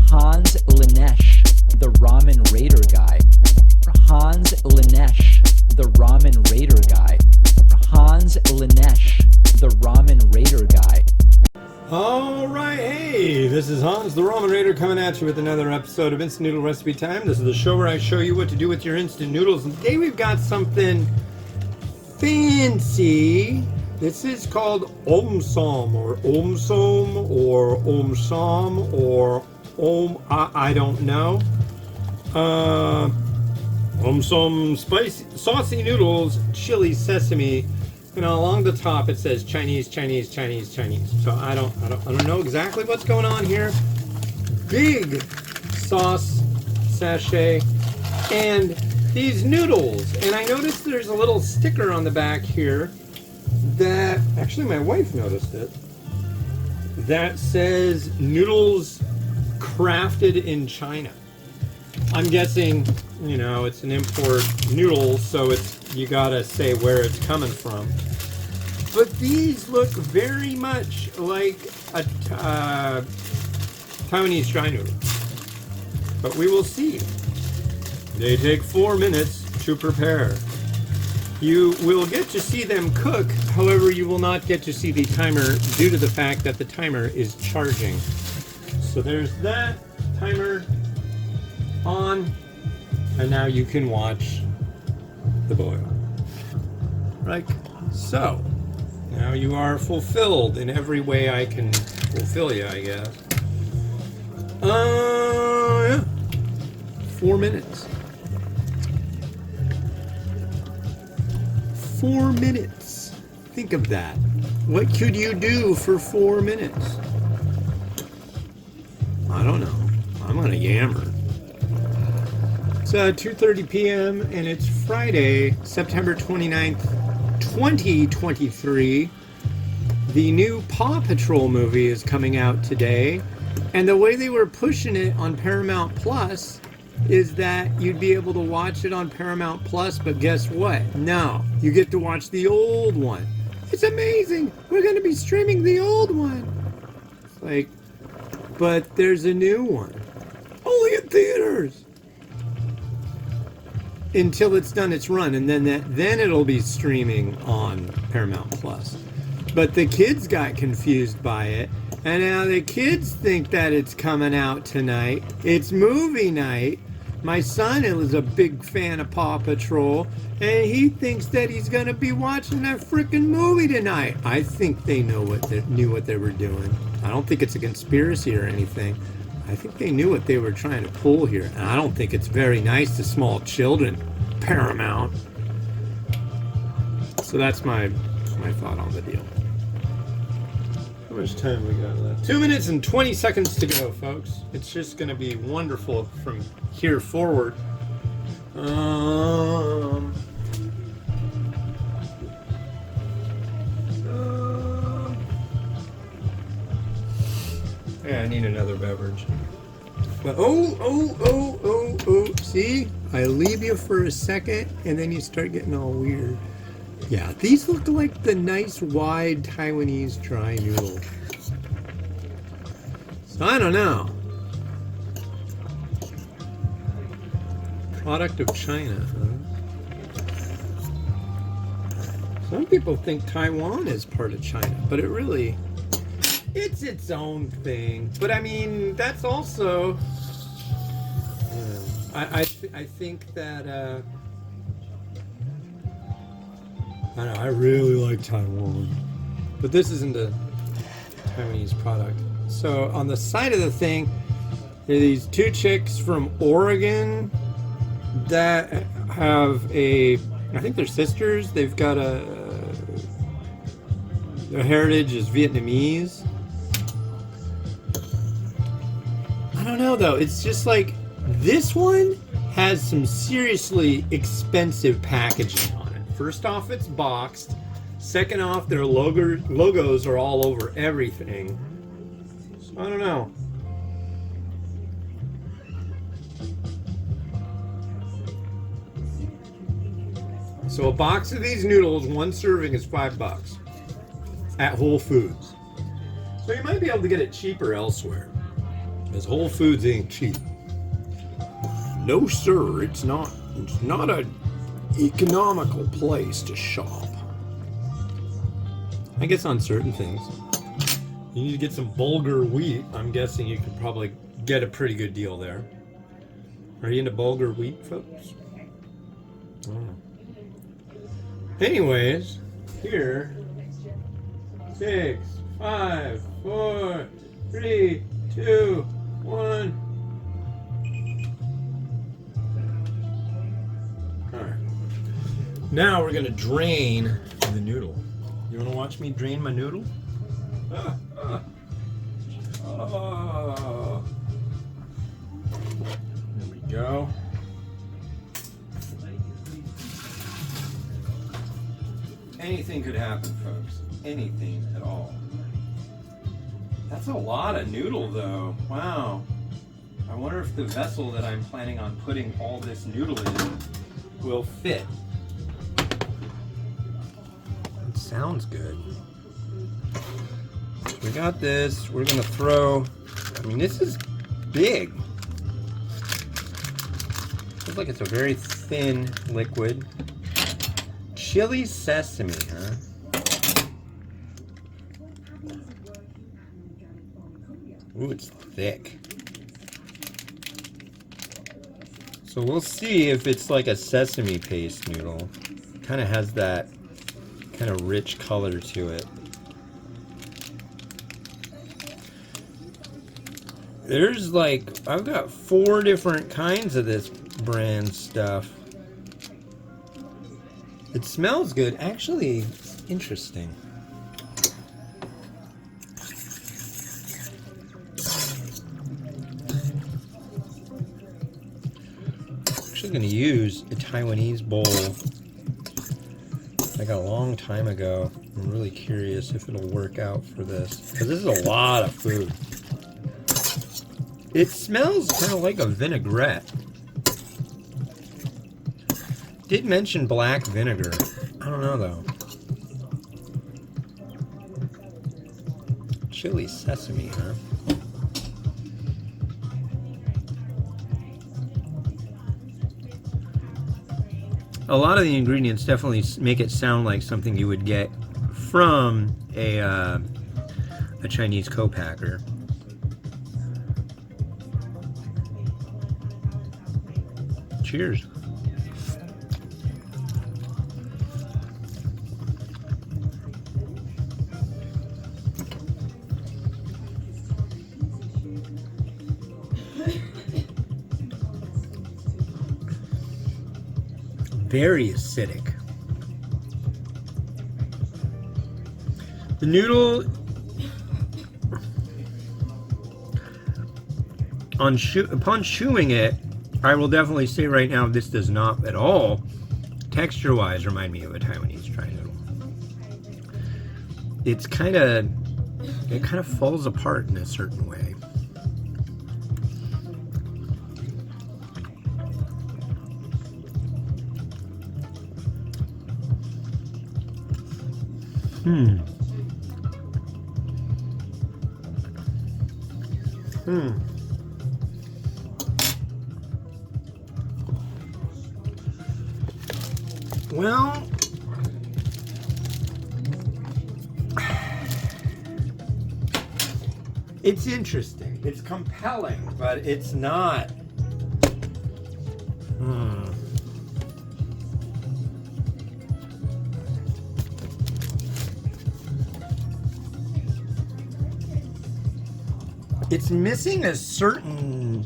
Hans Lanesh, the Ramen Raider guy. Hans Lanesh, the Ramen Raider guy. Hans Lanesh, the Ramen Raider guy. Alright, hey, this is Hans the Ramen Raider coming at you with another episode of Instant Noodle Recipe Time. This is the show where I show you what to do with your instant noodles. And today we've got something fancy. This is called Omsom or Omsom or Omsom or I don't know. Omsom spicy saucy noodles, chili sesame. You know, along the top it says Chinese, Chinese, Chinese, Chinese. So I don't know exactly what's going on here. Big sauce sachet and these noodles. And I noticed there's a little sticker on the back here that actually my wife noticed it. That says noodles crafted in China. I'm guessing, you know, it's an import noodle, so you gotta say where it's coming from. But these look very much like a Taiwanese dry noodle. But we will see. They take 4 minutes to prepare. You will get to see them cook, however you will not get to see the timer due to the fact that the timer is charging. So there's that timer on, and now you can watch the boil. Right, so now you are fulfilled in every way I can fulfill you, I guess. Yeah. 4 minutes. 4 minutes. Think of that. What could you do for 4 minutes? I don't know. I'm gonna yammer. It's 2:30 p.m. and it's Friday, September 29th, 2023. The new Paw Patrol movie is coming out today, and the way they were pushing it on Paramount Plus is that you'd be able to watch it on Paramount Plus, but guess what? No, you get to watch the old one. It's amazing! We're gonna be streaming the old one! It's like, but there's a new one. Only in theaters! Until it's done its run, and then it'll be streaming on Paramount Plus. But the kids got confused by it, and now the kids think that it's coming out tonight. It's movie night. My son is a big fan of Paw Patrol, and he thinks that he's gonna be watching that freaking movie tonight. I think they knew what they were doing. I don't think it's a conspiracy or anything. I think they knew what they were trying to pull here, and I don't think it's very nice to small children. Paramount. So that's my thought on the deal. How much time we got left? 2 minutes and 20 seconds to go, folks. It's just going to be wonderful from here forward. Yeah, I need another beverage. But oh, see? I leave you for a second, and then you start getting all weird. Yeah, these look like the nice, wide Taiwanese dry noodle. So I don't know. Product of China, huh? Some people think Taiwan is part of China, but it's its own thing. But I mean, that's also... I think that... I know, I really like Taiwan. But this isn't a Taiwanese product. So on the side of the thing, there are these two chicks from Oregon that have I think they're sisters. They've got their heritage is Vietnamese. I don't know though, it's just like, this one has some seriously expensive packaging on it. First off, it's boxed. Second off, their logos are all over everything. So I don't know. So a box of these noodles, one serving is $5 at Whole Foods. So you might be able to get it cheaper elsewhere. Because Whole Foods ain't cheap. No, sir, it's not. It's not a economical place to shop. I guess on certain things. You need to get some bulgur wheat. I'm guessing you could probably get a pretty good deal there. Are you into bulgur wheat, folks? Oh. Anyways, here. 6, 5, 4, 3, 2, 1. Alright. Now we're gonna drain the noodle. You wanna watch me drain my noodle? Oh. There we go. Anything could happen, folks. Anything at all. That's a lot of noodle, though. Wow. I wonder if the vessel that I'm planning on putting all this noodle in will fit. It sounds good. We got this. We're gonna throw. I mean, this is big. Looks like it's a very thin liquid. Chili sesame, huh? Ooh, it's thick. So we'll see if it's like a sesame paste noodle. Kind of has that kind of rich color to it. There's like, I've got 4 different kinds of this brand stuff. It smells good. Actually, it's interesting. I'm actually going to use a Taiwanese bowl I got a long time ago. I'm really curious if it'll work out for this, because this is a lot of food. It smells kind of like a vinaigrette. Did mention black vinegar. I don't know though. Chili sesame, huh? A lot of the ingredients definitely make it sound like something you would get from a Chinese co-packer. Cheers. Very acidic. The noodle upon chewing it, I will definitely say right now this does not at all, texture-wise, remind me of a Taiwanese dry noodle. It kind of falls apart in a certain way. Well, it's interesting. It's compelling, but it's not. It's missing a certain,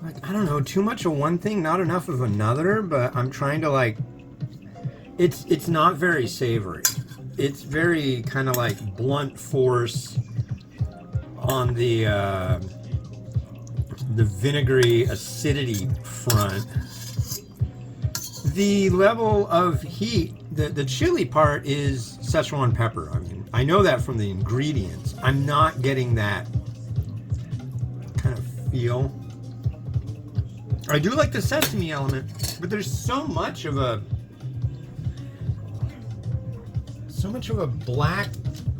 like, I don't know, too much of one thing, not enough of another, but I'm trying to, like, it's not very savory. It's very kind of like blunt force on the vinegary acidity front. The level of heat, the chili part is Szechuan pepper. I mean, I know that from the ingredients. I'm not getting that kind of feel. I do like the sesame element, but there's so much of a black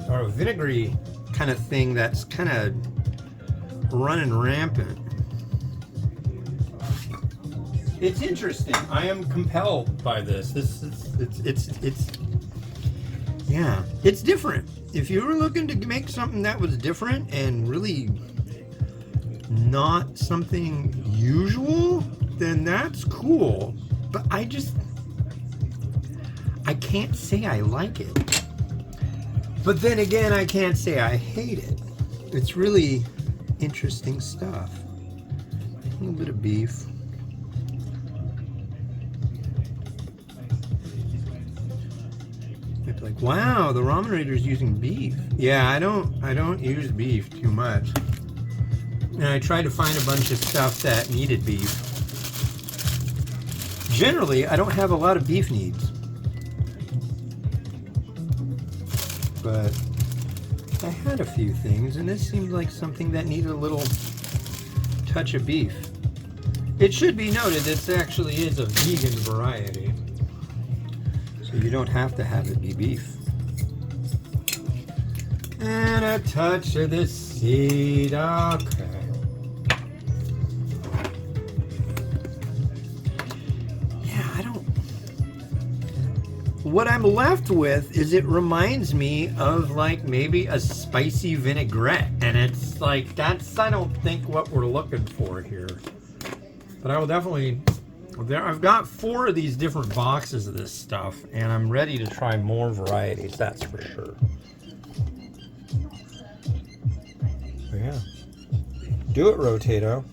or a vinegary kind of thing that's kind of running rampant. It's interesting. I am compelled by this. It's yeah, it's different. If you were looking to make something that was different and really not something usual, then that's cool. But I can't say I like it. But then again, I can't say I hate it. It's really interesting stuff. A little bit of beef. It's like, wow, the Ramen Raider's using beef. Yeah, I don't use beef too much. And I tried to find a bunch of stuff that needed beef. Generally, I don't have a lot of beef needs. But I had a few things, and this seemed like something that needed a little touch of beef. It should be noted this actually is a vegan variety, so you don't have to have it be beef. And a touch of the seed, okay. What I'm left with is it reminds me of like maybe a spicy vinaigrette, and it's like that's I don't think what we're looking for here. But I will definitely. I've got 4 of these different boxes of this stuff, and I'm ready to try more varieties. That's for sure. But yeah, do it, Rotato.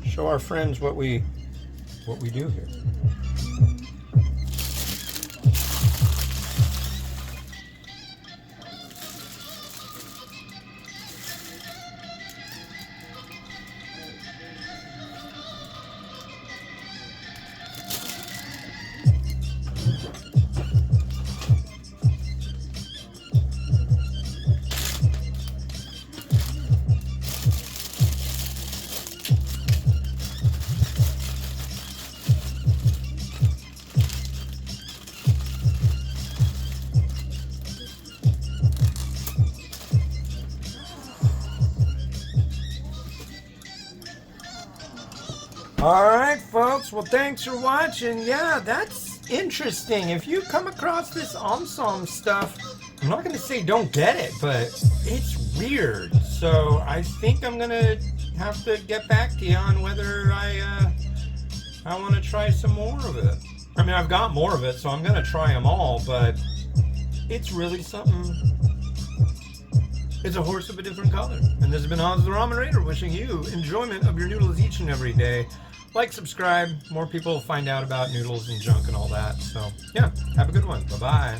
Show our friends what we do here. Alright folks, well thanks for watching. Yeah, that's interesting. If you come across this Omsom stuff, I'm not going to say don't get it, but it's weird. So I think I'm going to have to get back to you on whether I want to try some more of it. I mean, I've got more of it, so I'm going to try them all, but it's really something. It's a horse of a different color. And this has been Hans the Ramen Raider wishing you enjoyment of your noodles each and every day. Like, subscribe, more people find out about noodles and junk and all that. So, yeah, have a good one. Bye-bye.